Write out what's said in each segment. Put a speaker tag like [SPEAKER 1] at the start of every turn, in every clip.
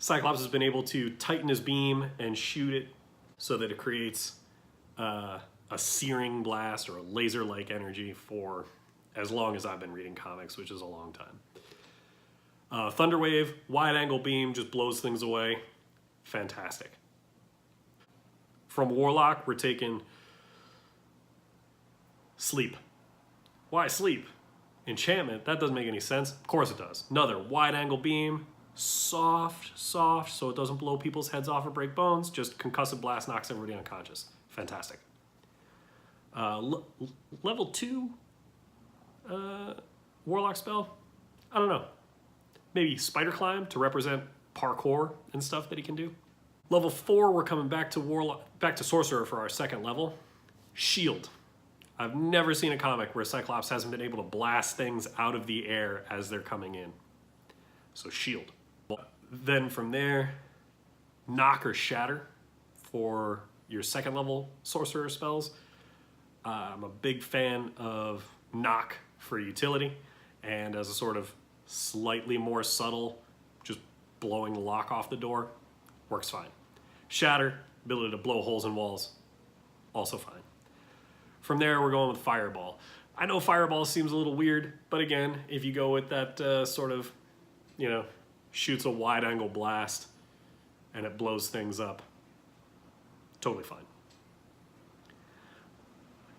[SPEAKER 1] Cyclops has been able to tighten his beam and shoot it so that it creates a searing blast or a laser-like energy for as long as I've been reading comics, which is a long time. Thunderwave, wide-angle beam, just blows things away. Fantastic. From Warlock, we're taking Sleep. Why Sleep? Enchantment, that doesn't make any sense. Of course it does. Another wide-angle beam, soft, so it doesn't blow people's heads off or break bones. Just concussive blast knocks everybody unconscious. Fantastic. Level 2 Warlock spell? I don't know. Maybe Spider Climb to represent parkour and stuff that he can do. Level 4, we're coming back to Sorcerer for our second level. Shield. I've never seen a comic where Cyclops hasn't been able to blast things out of the air as they're coming in. So Shield. Then from there, Knock or Shatter for your second level Sorcerer spells. I'm a big fan of Knock for utility, and as a sort of slightly more subtle, just blowing the lock off the door, works fine. Shatter, ability to blow holes in walls, also fine. From there, we're going with Fireball. I know Fireball seems a little weird, but again, if you go with that sort of, shoots a wide-angle blast and it blows things up, totally fine.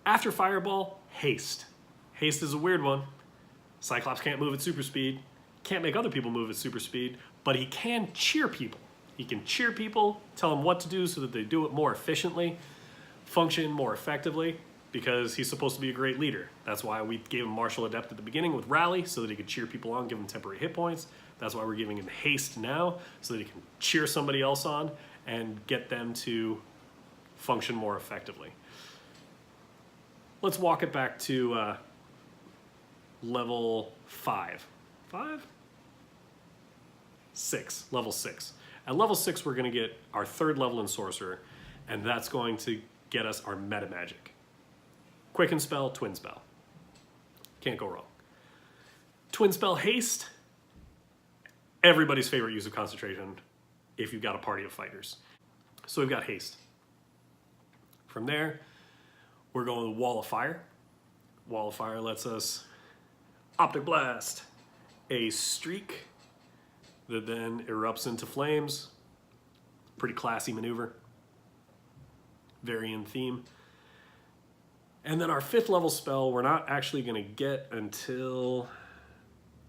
[SPEAKER 1] After Fireball, Haste. Haste is a weird one. Cyclops can't move at super speed, can't make other people move at super speed, but he can cheer people. He can cheer people, tell them what to do so that they do it more efficiently, function more effectively, because he's supposed to be a great leader. That's why we gave him Martial Adept at the beginning with Rally, so that he could cheer people on, give them temporary hit points. That's why we're giving him Haste now, so that he can cheer somebody else on and get them to function more effectively. Let's walk it back to level 5. 5? 6. Level 6. At level 6, we're going to get our third level in Sorcerer, and that's going to get us our Meta Magic. Quicken Spell, Twin Spell. Can't go wrong. Twin Spell Haste. Everybody's favorite use of concentration if you've got a party of fighters. So we've got Haste. From there, we're going with Wall of Fire. Wall of Fire lets us Optic Blast, a streak that then erupts into flames. Pretty classy maneuver. Very in theme. And then our 5th level spell, we're not actually going to get until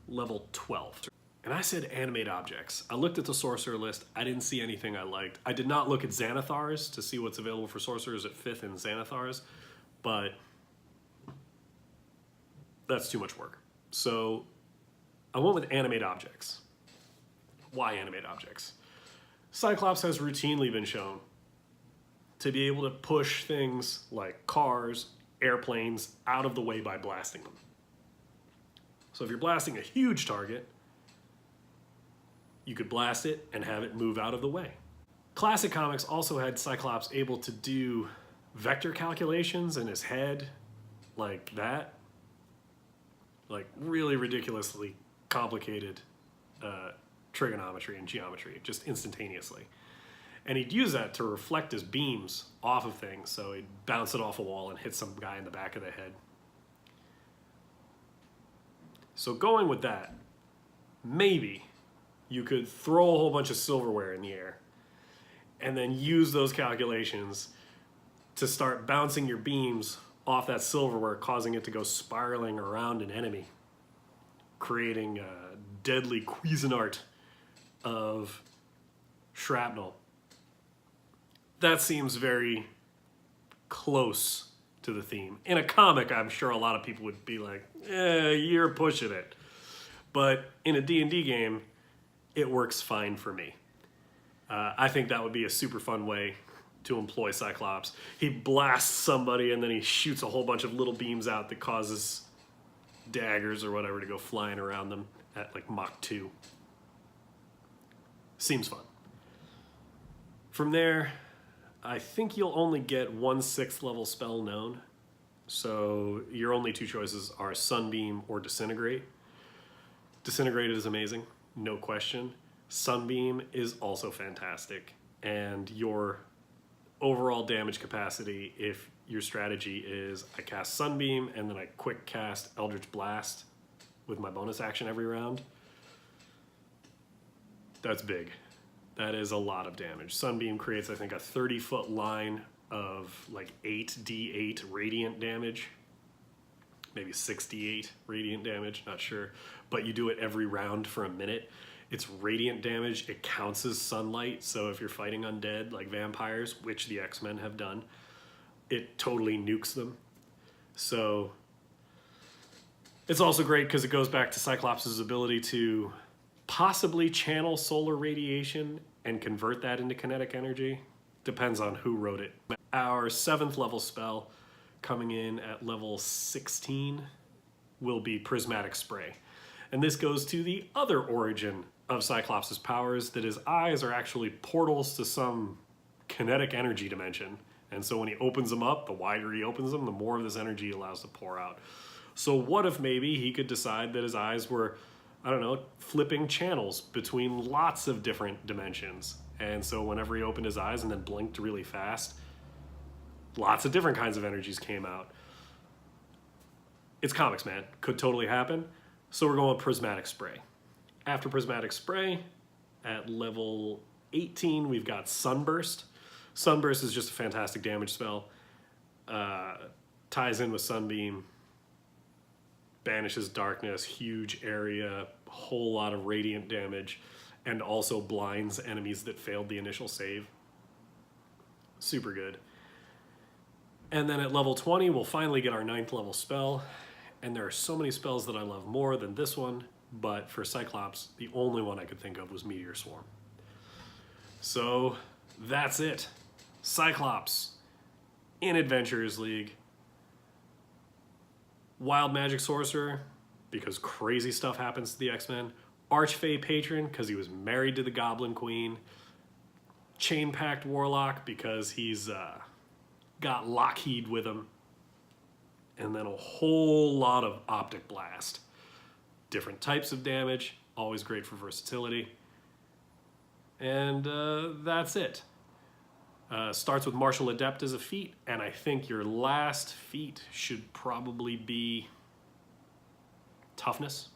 [SPEAKER 1] level 12. And I said animate objects. I looked at the Sorcerer list. I didn't see anything I liked. I did not look at Xanathars to see what's available for Sorcerers at 5th and Xanathars, but that's too much work. So I went with animate objects. Why animate objects? Cyclops has routinely been shown to be able to push things like cars, airplanes out of the way by blasting them. So if you're blasting a huge target, you could blast it and have it move out of the way. Classic Comics also had Cyclops able to do vector calculations in his head like that. Like really ridiculously complicated trigonometry and geometry, just instantaneously. And he'd use that to reflect his beams off of things, so he'd bounce it off a wall and hit some guy in the back of the head. So going with that, maybe you could throw a whole bunch of silverware in the air and then use those calculations to start bouncing your beams off that silverware, causing it to go spiraling around an enemy, creating a deadly Cuisinart of shrapnel. That seems very close to the theme. In a comic, I'm sure a lot of people would be like, you're pushing it. But in a D&D game, it works fine for me. I think that would be a super fun way to employ Cyclops. He blasts somebody and then he shoots a whole bunch of little beams out that causes daggers or whatever to go flying around them at like Mach 2. Seems fun. From there, I think you'll only get 1 6th level spell known. So your only 2 choices are Sunbeam or Disintegrate. Disintegrate is amazing, no question. Sunbeam is also fantastic, and your overall damage capacity, if your strategy is I cast Sunbeam and then I quick cast Eldritch Blast with my bonus action every round, that's big. That is a lot of damage. Sunbeam creates, I think, a 30-foot line of like 8d8 radiant damage, maybe 68 radiant damage, not sure, but you do it every round for a minute. It's radiant damage, it counts as sunlight, so if you're fighting undead like vampires, which the X-Men have done, it totally nukes them. So it's also great because it goes back to Cyclops' ability to possibly channel solar radiation and convert that into kinetic energy. Depends on who wrote it. Our 7th level spell, coming in at level 16, will be Prismatic Spray. And this goes to the other origin of Cyclops' powers, that his eyes are actually portals to some kinetic energy dimension. And so when he opens them up, the wider he opens them, the more of this energy he allows to pour out. So what if maybe he could decide that his eyes were, I don't know, flipping channels between lots of different dimensions. And so whenever he opened his eyes and then blinked really fast, lots of different kinds of energies came out. It's comics, man. Could totally happen. So we're going with Prismatic Spray. After Prismatic Spray, at level 18, we've got Sunburst. Sunburst is just a fantastic damage spell. Ties in with Sunbeam. Banishes darkness, huge area, whole lot of radiant damage, and also blinds enemies that failed the initial save. Super good. And then at level 20, we'll finally get our 9th level spell. And there are so many spells that I love more than this one, but for Cyclops, the only one I could think of was Meteor Swarm. So that's it. Cyclops in Adventurers League. Wild Magic Sorcerer, because crazy stuff happens to the X-Men. Archfey Patron, because he was married to the Goblin Queen. Chain Pact Warlock, because he's got Lockheed with him. And then a whole lot of Optic Blast. Different types of damage, always great for versatility. And that's it. Starts with Martial Adept as a feat, and I think your last feat should probably be Toughness,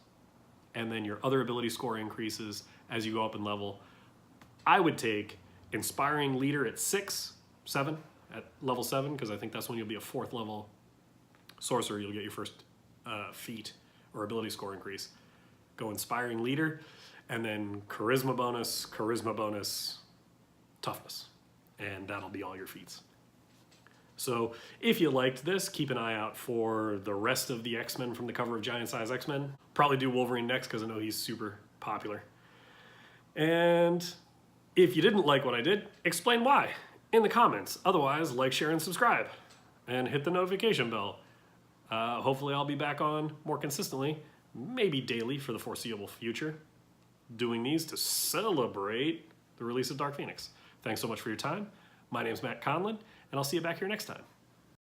[SPEAKER 1] and then your other ability score increases as you go up in level. I would take Inspiring Leader at 7, at level 7, because I think that's when you'll be a 4th level sorcerer. You'll get your first feat or ability score increase. Go Inspiring Leader, and then Charisma bonus, Toughness. And that'll be all your feats. So if you liked this, keep an eye out for the rest of the X-Men from the cover of Giant Size X-Men. Probably do Wolverine next because I know he's super popular. And if you didn't like what I did, explain why in the comments. Otherwise, like, share, and subscribe. And hit the notification bell. Hopefully I'll be back on more consistently, maybe daily for the foreseeable future, doing these to celebrate the release of Dark Phoenix. Thanks so much for your time. My name's Matt Conlon, and I'll see you back here next time.